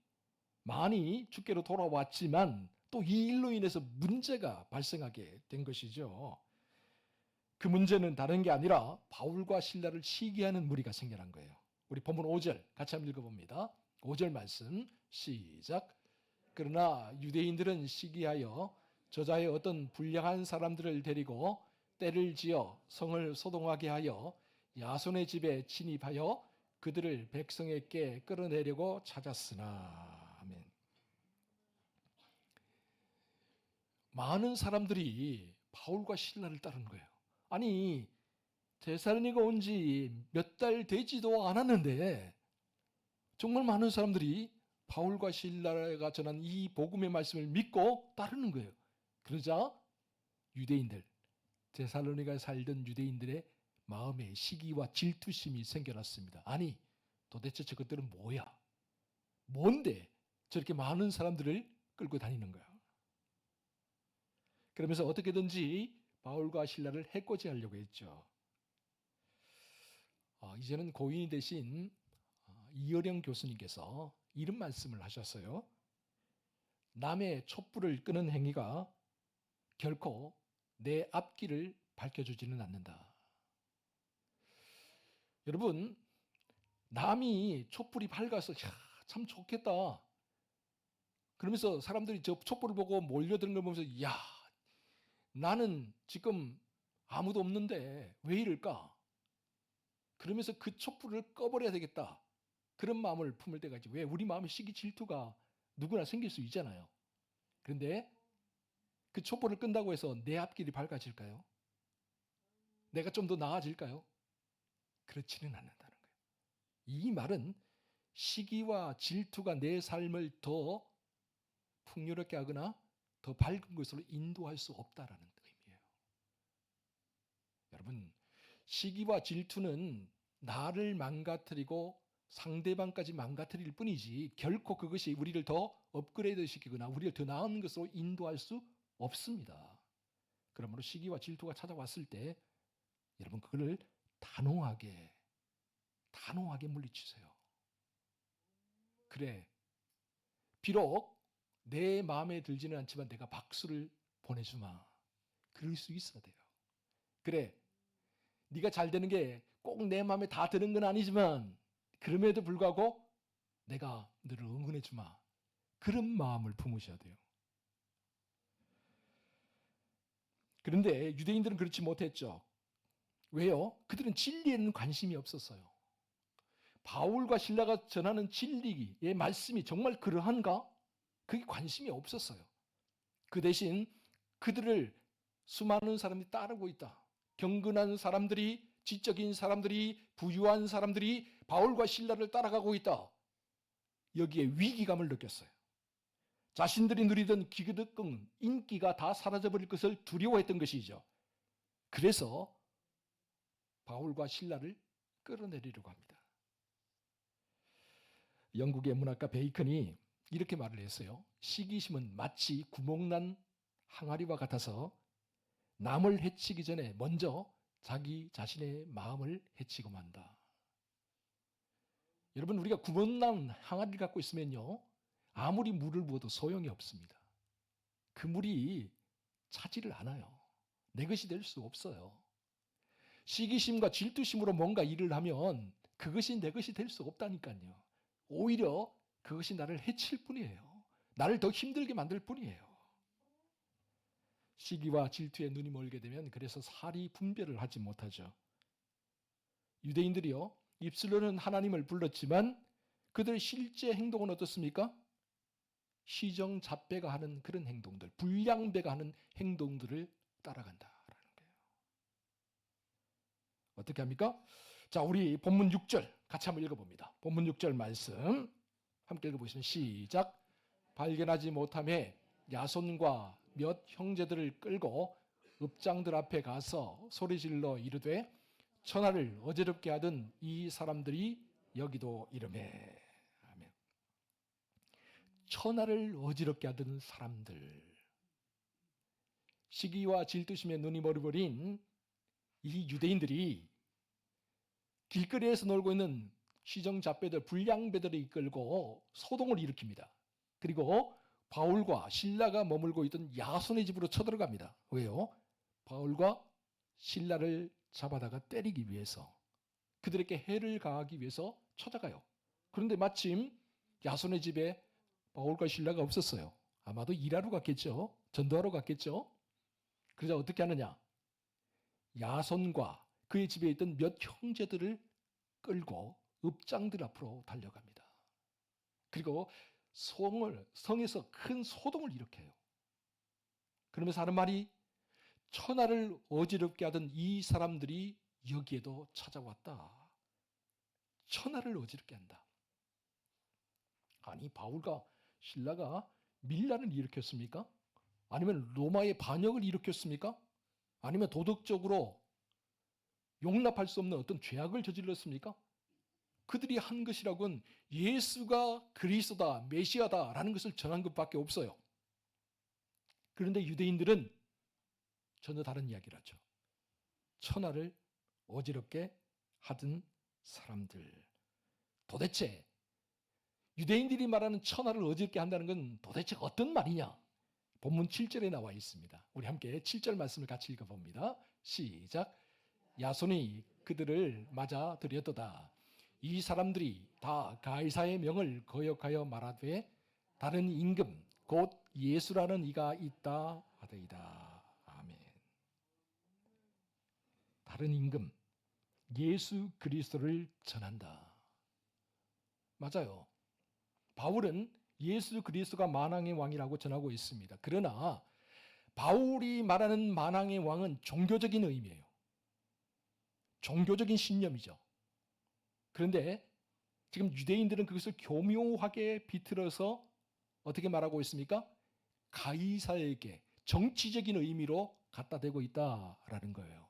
많이 주께로 돌아왔지만 또 이 일로 인해서 문제가 발생하게 된 것이죠. 그 문제는 다른 게 아니라 바울과 실라를 시기하는 무리가 생겨난 거예요. 우리 본문 5절 같이 한번 읽어봅니다. 5절 말씀 시작. 그러나 유대인들은 시기하여 저자의 어떤 불량한 사람들을 데리고 때를 지어 성을 소동하게 하여 야손의 집에 침입하여 그들을 백성에게 끌어내려고 찾았으나. 아멘. 많은 사람들이 바울과 실라를 따르는 거예요. 아니, 데살로니가 온 지 몇 달 되지도 않았는데 정말 많은 사람들이 바울과 실라가 전한 이 복음의 말씀을 믿고 따르는 거예요. 그러자 유대인들, 데살로니가에 살던 유대인들의 마음에 시기와 질투심이 생겨났습니다. 아니, 도대체 저것들은 뭐야? 뭔데 저렇게 많은 사람들을 끌고 다니는 거야? 그러면서 어떻게든지 바울과 실라를 해코지하려고 했죠. 이제는 고인이 되신 이어령 교수님께서 이런 말씀을 하셨어요. 남의 촛불을 끄는 행위가 결코 내 앞길을 밝혀주지는 않는다. 여러분, 남이 촛불이 밝아서 참 좋겠다. 그러면서 사람들이 저 촛불을 보고 몰려드는 걸 보면서 야, 나는 지금 아무도 없는데 왜 이럴까? 그러면서 그 촛불을 꺼버려야 되겠다. 그런 마음을 품을 때가 있지. 왜? 우리 마음에 시기 질투가 누구나 생길 수 있잖아요. 그런데 그 촛불을 끈다고 해서 내 앞길이 밝아질까요? 내가 좀 더 나아질까요? 그렇지는 않는다는 거예요. 이 말은 시기와 질투가 내 삶을 더 풍요롭게 하거나 더 밝은 것으로 인도할 수 없다라는 의미예요. 여러분, 시기와 질투는 나를 망가뜨리고 상대방까지 망가뜨릴 뿐이지 결코 그것이 우리를 더 업그레이드 시키거나 우리를 더 나은 것으로 인도할 수 없습니다. 그러므로 시기와 질투가 찾아왔을 때 여러분 그걸 단호하게 물리치세요. 그래, 비록 내 마음에 들지는 않지만 내가 박수를 보내주마. 그럴 수 있어야 돼요. 그래, 네가 잘 되는 게 꼭 내 마음에 다 드는 건 아니지만 그럼에도 불구하고 내가 너를 응원해주마. 그런 마음을 품으셔야 돼요. 그런데 유대인들은 그렇지 못했죠. 왜요? 그들은 진리에는 관심이 없었어요. 바울과 실라가 전하는 진리의 말씀이 정말 그러한가? 그게 관심이 없었어요. 그 대신 그들을 수많은 사람이 따르고 있다. 경건한 사람들이, 지적인 사람들이, 부유한 사람들이 바울과 실라를 따라가고 있다. 여기에 위기감을 느꼈어요. 자신들이 누리던 기득권, 인기가 다 사라져버릴 것을 두려워했던 것이죠. 그래서 바울과 실라를 끌어내리려고 합니다. 영국의 문학가 베이컨이 이렇게 말을 했어요. 시기심은 마치 구멍난 항아리와 같아서 남을 해치기 전에 먼저 자기 자신의 마음을 해치고 만다. 여러분, 우리가 구멍난 항아리를 갖고 있으면요, 아무리 물을 부어도 소용이 없습니다. 그 물이 차지를 않아요. 내 것이 될 수 없어요. 시기심과 질투심으로 뭔가 일을 하면 그것이 내 것이 될 수 없다니까요. 오히려 그것이 나를 해칠 뿐이에요. 나를 더 힘들게 만들 뿐이에요. 시기와 질투에 눈이 멀게 되면 그래서 사리 분별을 하지 못하죠. 유대인들이요, 입술로는 하나님을 불렀지만 그들의 실제 행동은 어떻습니까? 시정잡배가 하는 그런 행동들, 불량배가 하는 행동들을 따라간다라는 거예요. 어떻게 합니까? 자, 우리 본문 6절 같이 한번 읽어봅니다. 본문 6절 말씀 함께 읽어보시면 시작. 발견하지 못함에 야손과 몇 형제들을 끌고 읍장들 앞에 가서 소리질러 이르되 천하를 어지럽게 하던 이 사람들이 여기도 이르매. 아멘. 천하를 어지럽게 하던 사람들. 시기와 질투심에 눈이 멀어버린 이 유대인들이 길거리에서 놀고 있는 시정잡배들, 불량배들을 이끌고 소동을 일으킵니다. 그리고 바울과 실라가 머물고 있던 야손의 집으로 쳐들어갑니다. 왜요? 바울과 실라를 잡아다가 때리기 위해서, 그들에게 해를 가하기 위해서 찾아가요. 그런데 마침 야손의 집에 바울과 실라가 없었어요. 아마도 일하러 갔겠죠. 전도하러 갔겠죠. 그래서 어떻게 하느냐? 야손과 그의 집에 있던 몇 형제들을 끌고 읍장들 앞으로 달려갑니다. 그리고 성에서 큰 소동을 일으켜요. 그러면서 하는 말이 천하를 어지럽게 하던 이 사람들이 여기에도 찾아왔다. 천하를 어지럽게 한다. 아니, 바울과 실라가 밀란을 일으켰습니까? 아니면 로마의 반역을 일으켰습니까? 아니면 도덕적으로 용납할 수 없는 어떤 죄악을 저질렀습니까? 그들이 한 것이라고는 예수가 그리스도다, 메시아다라는 것을 전한 것밖에 없어요. 그런데 유대인들은 전혀 다른 이야기를 하죠. 천하를 어지럽게 하던 사람들. 도대체 유대인들이 말하는 천하를 어지럽게 한다는 건 도대체 어떤 말이냐? 본문 7절에 나와 있습니다. 우리 함께 7절 말씀을 같이 읽어봅니다. 시작. 야손이 그들을 맞아 들였도다. 이 사람들이 다 가이사의 명을 거역하여 말하되 다른 임금 곧 예수라는 이가 있다 하더이다. 아멘. 다른 임금 예수 그리스도를 전한다. 맞아요. 바울은 예수 그리스도가 만왕의 왕이라고 전하고 있습니다. 그러나 바울이 말하는 만왕의 왕은 종교적인 의미예요. 종교적인 신념이죠. 그런데 지금 유대인들은 그것을 교묘하게 비틀어서 어떻게 말하고 있습니까? 가이사에게 정치적인 의미로 갖다 대고 있다라는 거예요.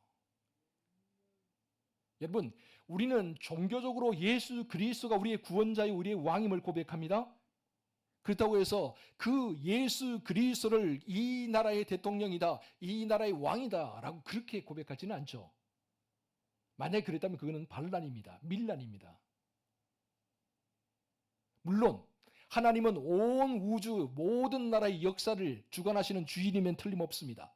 여러분, 우리는 종교적으로 예수 그리스도가 우리의 구원자요 우리의 왕임을 고백합니다. 그렇다고 해서 그 예수 그리스도를 이 나라의 대통령이다, 이 나라의 왕이다 라고 그렇게 고백하지는 않죠. 만약에 그랬다면 그거는 반란입니다. 밀란입니다. 물론 하나님은 온 우주 모든 나라의 역사를 주관하시는 주인이면 틀림없습니다.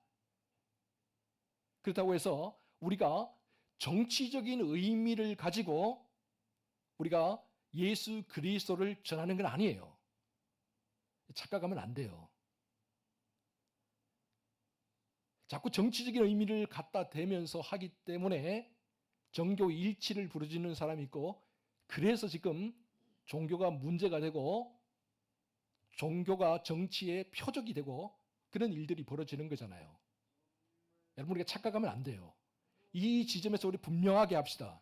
그렇다고 해서 우리가 정치적인 의미를 가지고 우리가 예수 그리스도를 전하는 건 아니에요. 착각하면 안 돼요. 자꾸 정치적인 의미를 갖다 대면서 하기 때문에 정교 일치를 부르짖는 사람이 있고, 그래서 지금 종교가 문제가 되고 종교가 정치의 표적이 되고 그런 일들이 벌어지는 거잖아요. 여러분, 우리가 착각하면 안 돼요. 이 지점에서 우리 분명하게 합시다.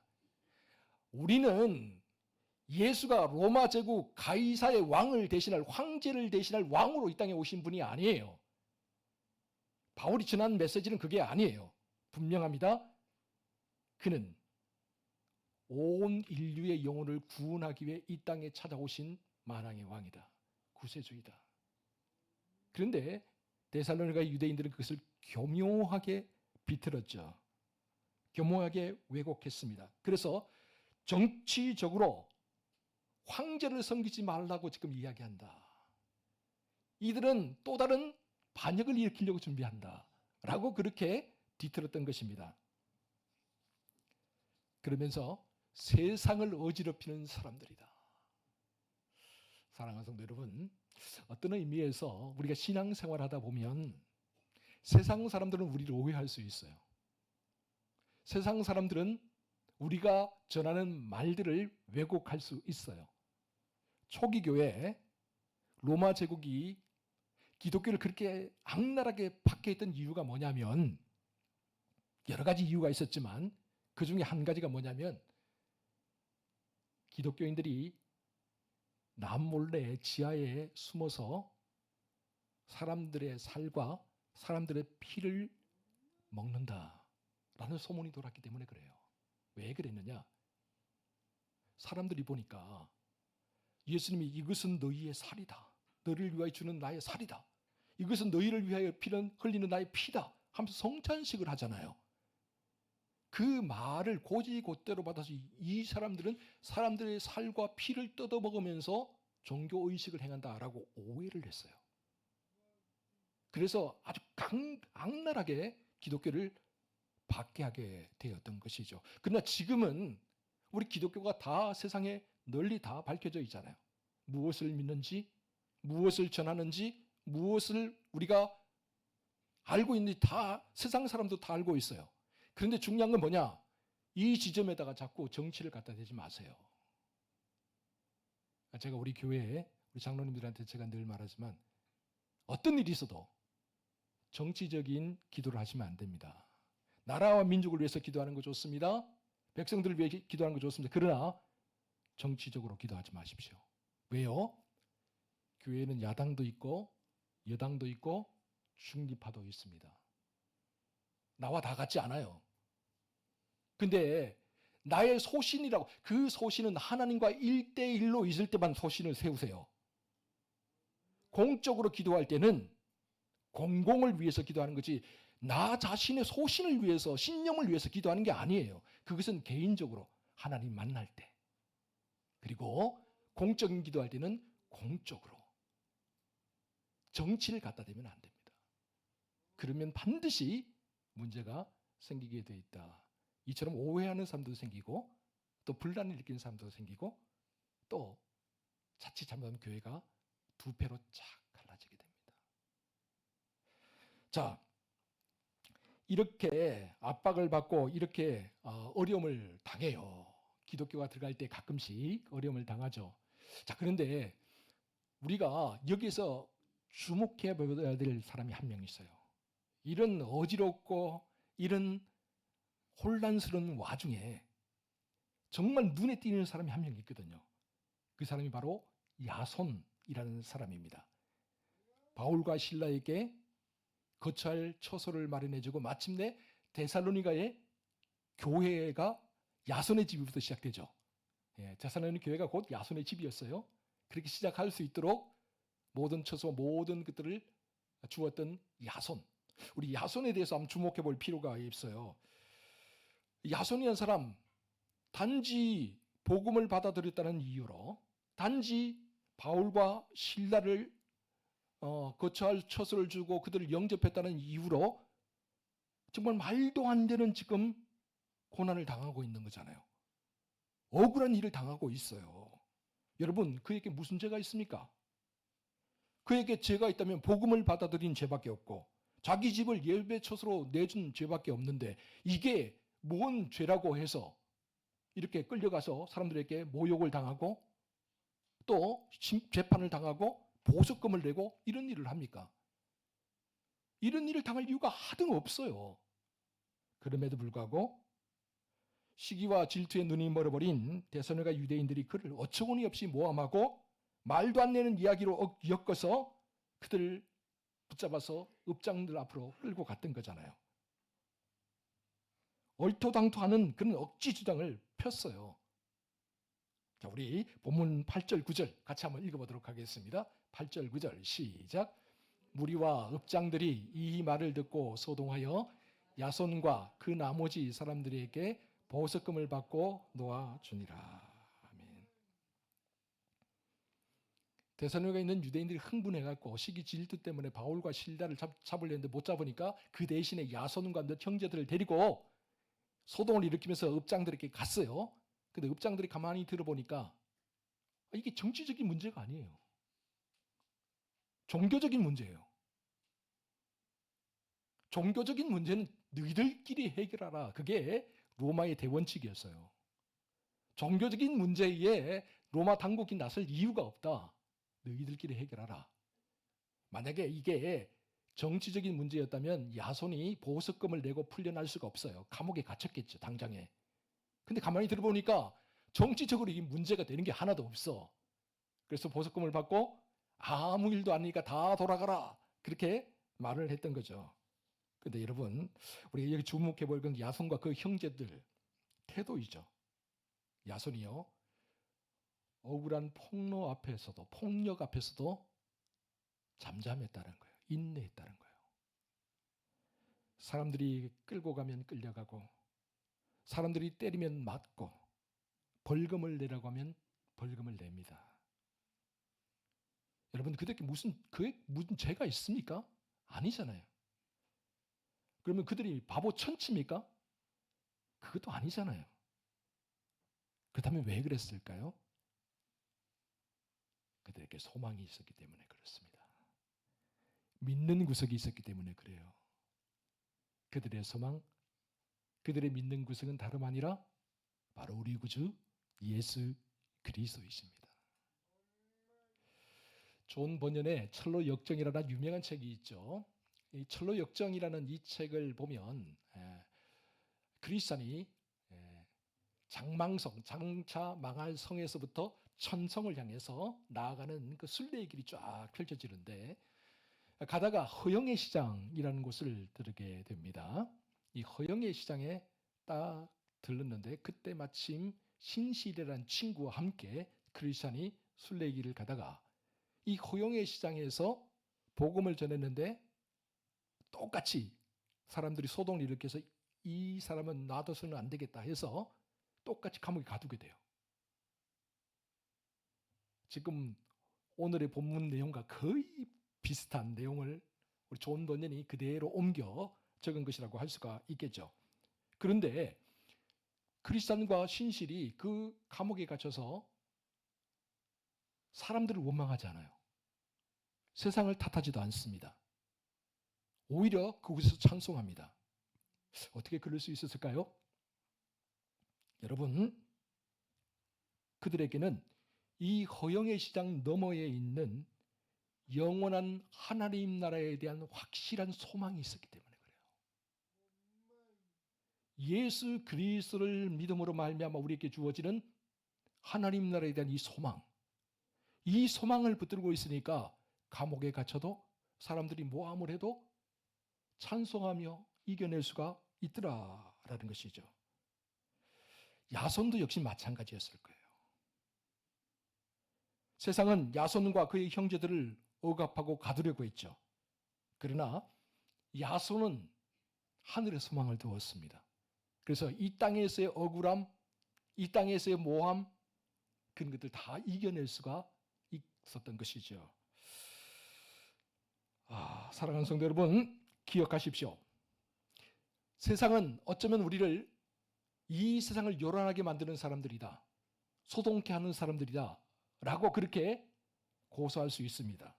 우리는 예수가 로마 제국 가이사의 왕을 대신할, 황제를 대신할 왕으로 이 땅에 오신 분이 아니에요. 바울이 전한 메시지는 그게 아니에요. 분명합니다. 그는 온 인류의 영혼을 구원하기 위해 이 땅에 찾아오신 만왕의 왕이다. 구세주이다. 그런데 데살로니가 유대인들은 그것을 교묘하게 비틀었죠. 교묘하게 왜곡했습니다. 그래서 정치적으로 황제를 섬기지 말라고 지금 이야기한다. 이들은 또 다른 반역을 일으키려고 준비한다 라고 그렇게 뒤틀었던 것입니다. 그러면서 세상을 어지럽히는 사람들이다. 사랑하는 성도 여러분, 어떤 의미에서 우리가 신앙생활 하다 보면 세상 사람들은 우리를 오해할 수 있어요. 세상 사람들은 우리가 전하는 말들을 왜곡할 수 있어요. 초기 교회 로마 제국이 기독교를 그렇게 악랄하게 박해했던 이유가 뭐냐면, 여러 가지 이유가 있었지만 그 중에 한 가지가 뭐냐면, 기독교인들이 남몰래 지하에 숨어서 사람들의 살과 사람들의 피를 먹는다라는 소문이 돌았기 때문에 그래요. 왜 그랬느냐? 사람들이 보니까 예수님이 이것은 너희의 살이다, 너를 위하여 주는 나의 살이다, 이것은 너희를 위하여 흘리는 나의 피다 하면서 성찬식을 하잖아요. 그 말을 곧이곧대로 받아서 이 사람들은 사람들의 살과 피를 뜯어먹으면서 종교의식을 행한다라고 오해를 했어요. 그래서 아주 악랄하게 기독교를 박해하게 되었던 것이죠. 그러나 지금은 우리 기독교가 다 세상에 널리 다 밝혀져 있잖아요. 무엇을 믿는지, 무엇을 전하는지, 무엇을 우리가 알고 있는지 다 세상 사람도 다 알고 있어요. 그런데 중요한 건 뭐냐? 이 지점에다가 자꾸 정치를 갖다 대지 마세요. 제가 우리 교회에 우리 장로님들한테 제가 늘 말하지만, 어떤 일이 있어도 정치적인 기도를 하시면 안 됩니다. 나라와 민족을 위해서 기도하는 거 좋습니다. 백성들을 위해 기도하는 거 좋습니다. 그러나 정치적으로 기도하지 마십시오. 왜요? 교회에는 야당도 있고 여당도 있고 중립파도 있습니다. 나와 다 같지 않아요. 근데 나의 소신이라고, 그 소신은 하나님과 1대1로 있을 때만 소신을 세우세요. 공적으로 기도할 때는 공공을 위해서 기도하는 거지, 나 자신의 소신을 위해서, 신념을 위해서 기도하는 게 아니에요. 그것은 개인적으로 하나님 만날 때, 그리고 공적인 기도할 때는 공적으로. 정치를 갖다 대면 안 됩니다. 그러면 반드시 문제가 생기게 돼 있다. 이처럼 오해하는 사람도 생기고, 또 분란을 일으키는 사람도 생기고, 또 자칫 잘못하면 교회가 두 패로 쫙 갈라지게 됩니다. 자, 이렇게 압박을 받고 이렇게 어려움을 당해요. 기독교가 들어갈 때 가끔씩 어려움을 당하죠. 자, 그런데 우리가 여기서 주목해 봐야 될 사람이 한 명 있어요. 이런 어지럽고 이런 혼란스러운 와중에 정말 눈에 띄는 사람이 한 명 있거든요. 그 사람이 바로 야손이라는 사람입니다. 바울과 실라에게 거처할 처소를 마련해주고 마침내 데살로니가의 교회가 야손의 집부터 시작되죠. 데살로니가 교회가 곧 야손의 집이었어요. 그렇게 시작할 수 있도록 모든 처소, 모든 것들을 주었던 야손. 우리 야손에 대해서 한번 주목해 볼 필요가 있어요. 야손이라는 사람, 단지 복음을 받아들였다는 이유로, 단지 바울과 실라를 거처할 처소를 주고 그들을 영접했다는 이유로 정말 말도 안 되는 지금 고난을 당하고 있는 거잖아요. 억울한 일을 당하고 있어요. 여러분, 그에게 무슨 죄가 있습니까? 그에게 죄가 있다면 복음을 받아들인 죄밖에 없고 자기 집을 예배 처소로 내준 죄밖에 없는데 이게 뭔 죄라고 해서 이렇게 끌려가서 사람들에게 모욕을 당하고 또 재판을 당하고 보석금을 내고 이런 일을 합니까? 이런 일을 당할 이유가 하등 없어요. 그럼에도 불구하고 시기와 질투에 눈이 멀어버린 데살로니가 유대인들이 그를 어처구니 없이 모함하고 말도 안 되는 이야기로 엮어서 그들을 붙잡아서 읍장들 앞으로 끌고 갔던 거잖아요. 얼토당토하는 그런 억지 주장을 폈어요. 자, 우리 본문 8절 9절 같이 한번 읽어보도록 하겠습니다. 8절 9절 시작. 무리와 읍장들이 이 말을 듣고 소동하여 야손과 그 나머지 사람들에게 보석금을 받고 놓아주니라. 아멘. 데살로니가에 있는 유대인들이 흥분해갖고 시기 질투 때문에 바울과 실라를 잡으려 했는데 못 잡으니까 그 대신에 야손과 몇 형제들을 데리고 소동을 일으키면서 읍장들에게 갔어요. 근데 읍장들이 가만히 들어보니까 이게 정치적인 문제가 아니에요. 종교적인 문제예요. 종교적인 문제는 너희들끼리 해결하라. 그게 로마의 대원칙이었어요. 종교적인 문제에 로마 당국이 나설 이유가 없다. 너희들끼리 해결하라. 만약에 이게 정치적인 문제였다면 야손이 보석금을 내고 풀려날 수가 없어요. 감옥에 갇혔겠죠, 당장에. 근데 가만히 들어보니까 정치적으로 이 문제가 되는 게 하나도 없어. 그래서 보석금을 받고 아무 일도 아니니까 다 돌아가라. 그렇게 말을 했던 거죠. 근데 여러분, 우리가 여기 주목해 볼 건 야손과 그 형제들 태도이죠. 야손이요, 억울한 폭로 앞에서도, 폭력 앞에서도 잠잠했다는 거예요. 인내했다는 거예요. 사람들이 끌고 가면 끌려가고, 사람들이 때리면 맞고, 벌금을 내라고 하면 벌금을 냅니다. 여러분, 그들께 무슨 죄가 있습니까? 아니잖아요. 그러면 그들이 바보 천치입니까? 그것도 아니잖아요. 그렇다면 왜 그랬을까요? 그들에게 소망이 있었기 때문에 그렇습니다. 믿는 구석이 있었기 때문에 그래요. 그들의 소망, 그들의 믿는 구석은 다름 아니라 바로 우리 구주 예수 그리스도이십니다. 존 번연의 철로 역정이라는 유명한 책이 있죠. 이 철로 역정이라는 이 책을 보면 그리스도인이 장망성, 장차 망할 성에서부터 천성을 향해서 나아가는 그 순례의 길이 쫙 펼쳐지는데, 가다가 허영의 시장이라는 곳을 들게 됩니다. 이 허영의 시장에 딱 들렀는데 그때 마침 신실이라는 친구와 함께 크리스찬이 순례의 길을 가다가 이 허영의 시장에서 복음을 전했는데 똑같이 사람들이 소동을 일으켜서 이 사람은 놔둬서는 안 되겠다 해서 똑같이 감옥에 가두게 돼요. 지금 오늘의 본문 내용과 거의 비슷한 내용을 우리 존 번연이 그대로 옮겨 적은 것이라고 할 수가 있겠죠. 그런데 크리스찬과 신실이 그 감옥에 갇혀서 사람들을 원망하지 않아요. 세상을 탓하지도 않습니다. 오히려 그곳에서 찬송합니다. 어떻게 그럴 수 있었을까요? 여러분, 그들에게는 이 허영의 시장 너머에 있는 영원한 하나님 나라에 대한 확실한 소망이 있었기 때문에 그래요. 예수 그리스도를 믿음으로 말미암아 우리에게 주어지는 하나님 나라에 대한 이 소망을 붙들고 있으니까 감옥에 갇혀도 사람들이 모함을 해도 찬송하며 이겨낼 수가 있더라라는 것이죠. 야손도 역시 마찬가지였을 거예요. 세상은 야손과 그의 형제들을 억압하고 가두려고 했죠. 그러나 야손은 하늘의 소망을 두었습니다. 그래서 이 땅에서의 억울함, 이 땅에서의 모함, 그런 것들 다 이겨낼 수가 있었던 것이죠. 사랑하는 성도 여러분, 기억하십시오. 세상은 어쩌면 우리를 이 세상을 요란하게 만드는 사람들이다, 소동케 하는 사람들이다 라고 그렇게 고소할 수 있습니다.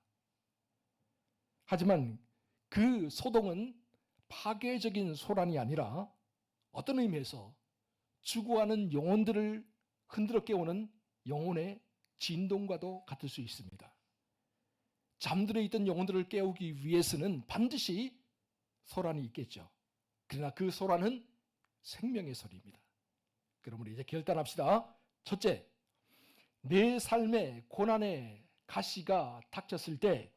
하지만 그 소동은 파괴적인 소란이 아니라 어떤 의미에서 추구하는 영혼들을 흔들어 깨우는 영혼의 진동과도 같을 수 있습니다. 잠들어 있던 영혼들을 깨우기 위해서는 반드시 소란이 있겠죠. 그러나 그 소란은 생명의 소리입니다. 그럼 우리 이제 결단합시다. 첫째, 내 삶의 고난의 가시가 닥쳤을 때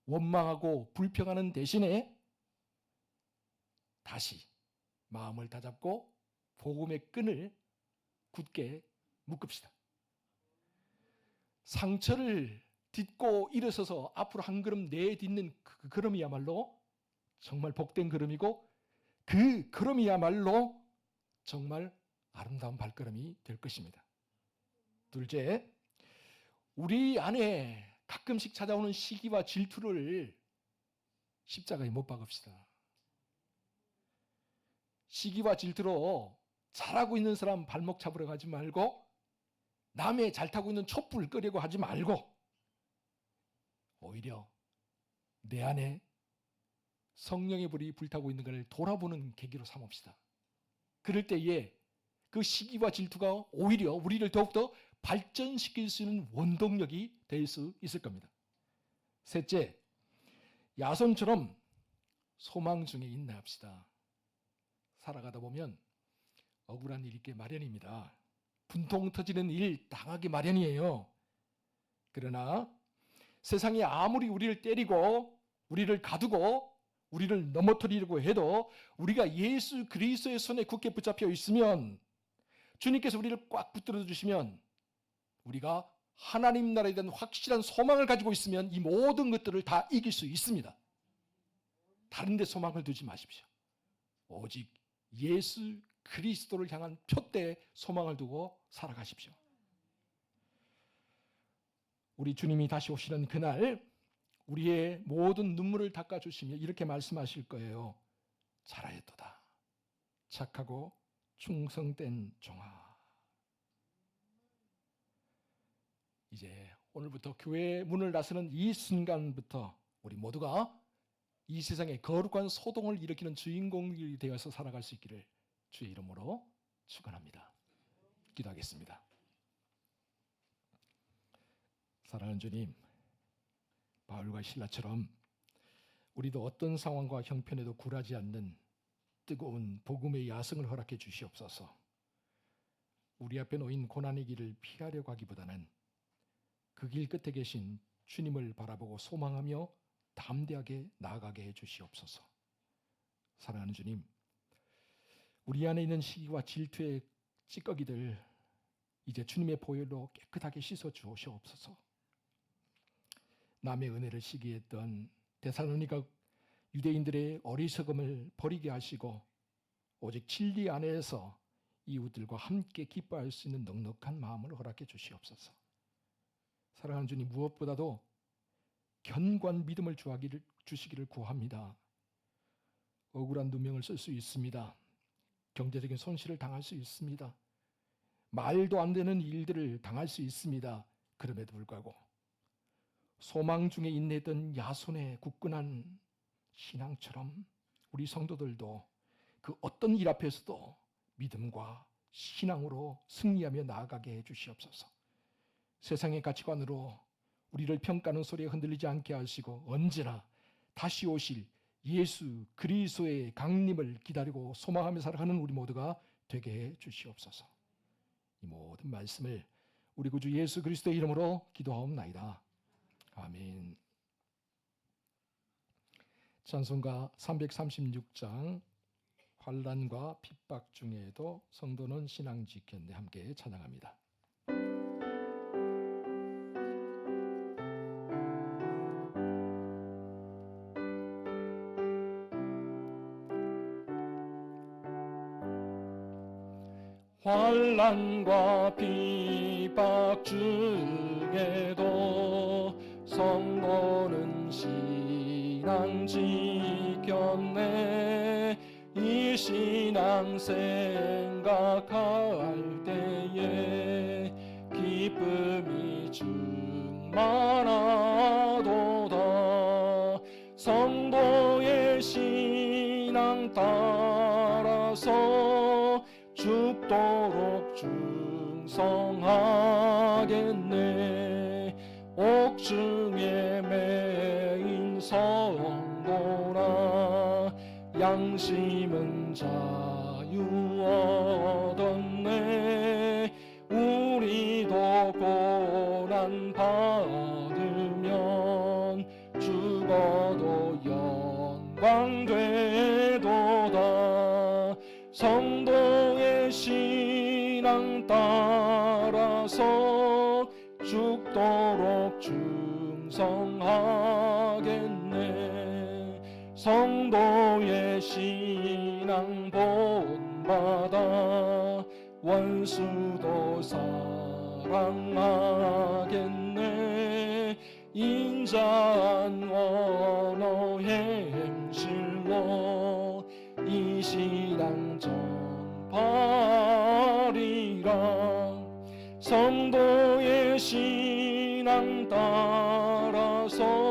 원망하고 불평하는 대신에 다시 마음을 다잡고 복음의 끈을 굳게 묶읍시다. 상처를 딛고 일어서서 앞으로 한 걸음 내딛는 그 걸음이야말로 정말 복된 걸음이고, 그 걸음이야말로 정말 아름다운 발걸음이 될 것입니다. 둘째, 우리 안에 가끔씩 찾아오는 시기와 질투를 십자가에 못 박읍시다. 시기와 질투로 잘하고 있는 사람 발목 잡으러 가지 말고, 남의 잘 타고 있는 촛불 끄려고 하지 말고, 오히려 내 안에 성령의 불이 불타고 있는 것을 돌아보는 계기로 삼읍시다. 그럴 때에 그 시기와 질투가 오히려 우리를 더욱더 발전시킬 수 있는 원동력이 될 수 있을 겁니다. 셋째, 야손처럼 소망 중에 인내합시다. 살아가다 보면 억울한 일이 있게 마련입니다. 분통 터지는 일 당하기 마련이에요. 그러나 세상이 아무리 우리를 때리고 우리를 가두고 우리를 넘어뜨리려고 해도 우리가 예수 그리스도의 손에 굳게 붙잡혀 있으면, 주님께서 우리를 꽉 붙들어 주시면, 우리가 하나님 나라에 대한 확실한 소망을 가지고 있으면 이 모든 것들을 다 이길 수 있습니다. 다른 데 소망을 두지 마십시오. 오직 예수 그리스도를 향한 표대에 소망을 두고 살아가십시오. 우리 주님이 다시 오시는 그날 우리의 모든 눈물을 닦아주시며 이렇게 말씀하실 거예요. 잘하였도다, 착하고 충성된 종아. 이제 오늘부터 교회 문을 나서는 이 순간부터 우리 모두가 이 세상에 거룩한 소동을 일으키는 주인공이 되어서 살아갈 수 있기를 주의 이름으로 축원합니다. 기도하겠습니다. 사랑하는 주님, 바울과 실라처럼 우리도 어떤 상황과 형편에도 굴하지 않는 뜨거운 복음의 야성을 허락해 주시옵소서. 우리 앞에 놓인 고난의 길을 피하려고 하기보다는 그 길 끝에 계신 주님을 바라보고 소망하며 담대하게 나아가게 해 주시옵소서. 사랑하는 주님, 우리 안에 있는 시기와 질투의 찌꺼기들 이제 주님의 보혈로 깨끗하게 씻어 주시옵소서. 남의 은혜를 시기했던 데살로니가 유대인들의 어리석음을 버리게 하시고 오직 진리 안에서 이웃들과 함께 기뻐할 수 있는 넉넉한 마음을 허락해 주시옵소서. 사랑하는 주님, 무엇보다도 견고한 믿음을 주시기를 구합니다. 억울한 누명을 쓸 수 있습니다. 경제적인 손실을 당할 수 있습니다. 말도 안 되는 일들을 당할 수 있습니다. 그럼에도 불구하고 소망 중에 인내했던 야손의 굳건한 신앙처럼 우리 성도들도 그 어떤 일 앞에서도 믿음과 신앙으로 승리하며 나아가게 해 주시옵소서. 세상의 가치관으로 우리를 평가하는 소리에 흔들리지 않게 하시고 언제나 다시 오실 예수 그리스도의 강림을 기다리고 소망하며 살아가는 우리 모두가 되게 해 주시옵소서. 이 모든 말씀을 우리 구주 예수 그리스도의 이름으로 기도하옵나이다. 아멘. 찬송가 336장 환난과 핍박 중에도 성도는 신앙 지켰네 함께 찬양합니다. 환난과 핍박 중에도 성도는 신앙 지켰네. 이 신앙 생각할 때에 기쁨이 충만하도다. 성도의 신앙 따라서 죽도록 충성하겠네. 옥중에 매인 성도라 양심은 자유 얻었네. 우리도 고난 받으면 죽어도 영광 되도다. 성도의 신앙 따라서 죽도록 충성하겠네. 성도의 신앙 본받아 원수도 사랑하겠네. 인자한 원어 행실로 이 신앙 전파리라. 성도의 신앙 따라서